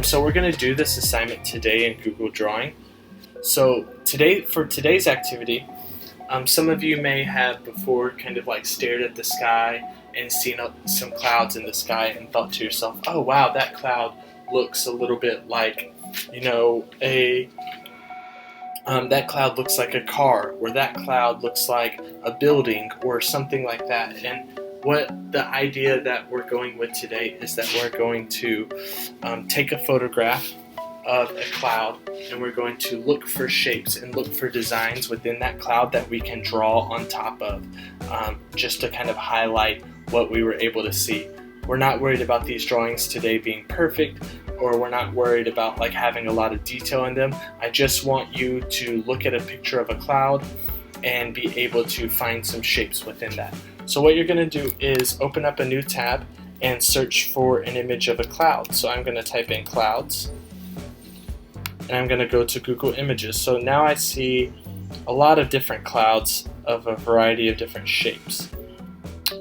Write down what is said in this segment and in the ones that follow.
So we're going to do this assignment today in Google Drawing. So for today's activity, some of you may have before kind of like stared at the sky and seen some clouds in the sky and thought to yourself, oh wow, that cloud looks a little bit like, that cloud looks like a car, or that cloud looks like a building, or something like that. And what the idea that we're going with today is that we're going to take a photograph of a cloud, and we're going to look for shapes and look for designs within that cloud that we can draw on top of, just to kind of highlight what we were able to see. We're not worried about these drawings today being perfect, or we're not worried about like having a lot of detail in them. I just want you to look at a picture of a cloud and be able to find some shapes within that. So what you're going to do is open up a new tab and search for an image of a cloud. So I'm going to type in clouds, and I'm going to go to Google Images. So now I see a lot of different clouds of a variety of different shapes.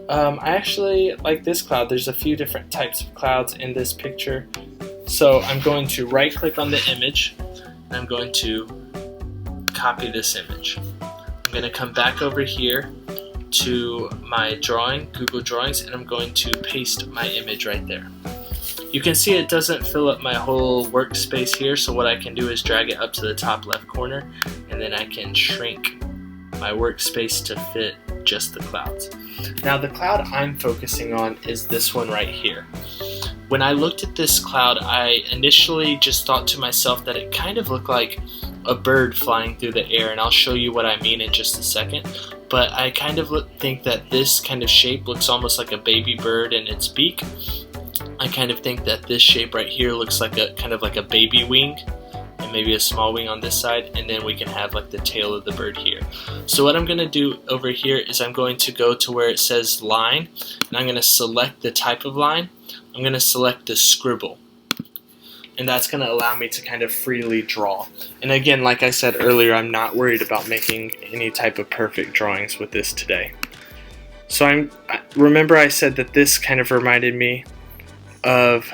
I actually like this cloud. There's a few different types of clouds in this picture. So I'm going to right click on the image, and I'm going to copy this image. I'm going to come back over here to my drawing, Google Drawings, and I'm going to paste my image right there. You can see it doesn't fill up my whole workspace here, so what I can do is drag it up to the top left corner, and then I can shrink my workspace to fit just the clouds. Now the cloud I'm focusing on is this one right here. When I looked at this cloud, I initially just thought to myself that it kind of looked like a bird flying through the air, and I'll show you what I mean in just a second. But I kind of think that this kind of shape looks almost like a baby bird in its beak. I kind of think that this shape right here looks like a kind of like a baby wing, and maybe a small wing on this side, and then we can have like the tail of the bird here. So what I'm going to do over here is I'm going to go to where it says line, and I'm going to select the type of line. I'm going to select the scribble, and that's going to allow me to kind of freely draw. And again, like I said earlier, I'm not worried about making any type of perfect drawings with this today. So remember I said that this kind of reminded me of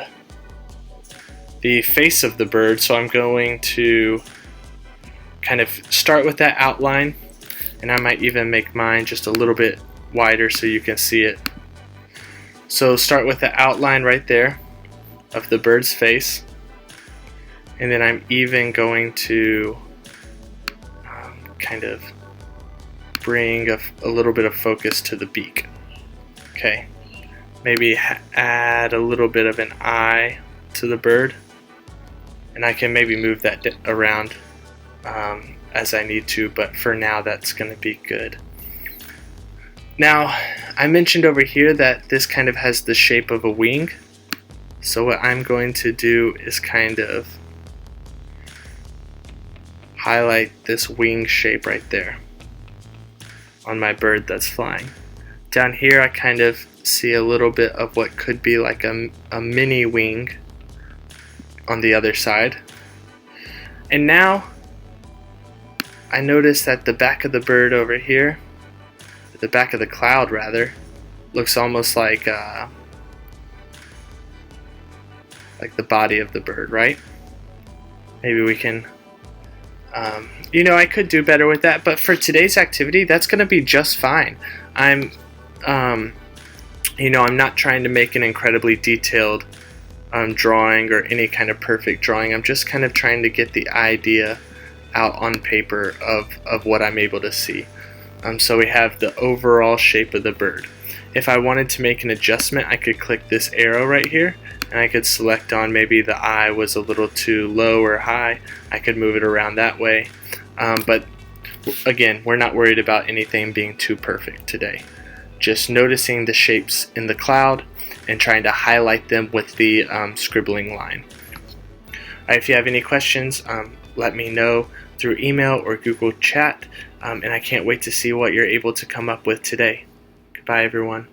the face of the bird, so I'm going to kind of start with that outline, and I might even make mine just a little bit wider so you can see it. So start with the outline right there of the bird's face, and then I'm even going to kind of bring a little bit of focus to the beak. Okay, maybe add a little bit of an eye to the bird, and I can maybe move that around as I need to, but for now that's going to be good. Now, I mentioned over here that this kind of has the shape of a wing, so what I'm going to do is kind of highlight this wing shape right there on my bird that's flying. Down here I kind of see a little bit of what could be like a mini wing on the other side. And now I notice that the back of the bird over here, the back of the cloud rather, looks almost like the body of the bird, right? Maybe we can, I could do better with that, but for today's activity, that's going to be just fine. I'm not trying to make an incredibly detailed drawing or any kind of perfect drawing. I'm just kind of trying to get the idea out on paper of what I'm able to see. So we have the overall shape of the bird. If I wanted to make an adjustment, I could click this arrow right here, and I could select on maybe the eye was a little too low or high. I could move it around that way. But again, we're not worried about anything being too perfect today. Just noticing the shapes in the cloud and trying to highlight them with the scribbling line. If you have any questions, let me know through email or Google Chat, and I can't wait to see what you're able to come up with today. Goodbye, everyone.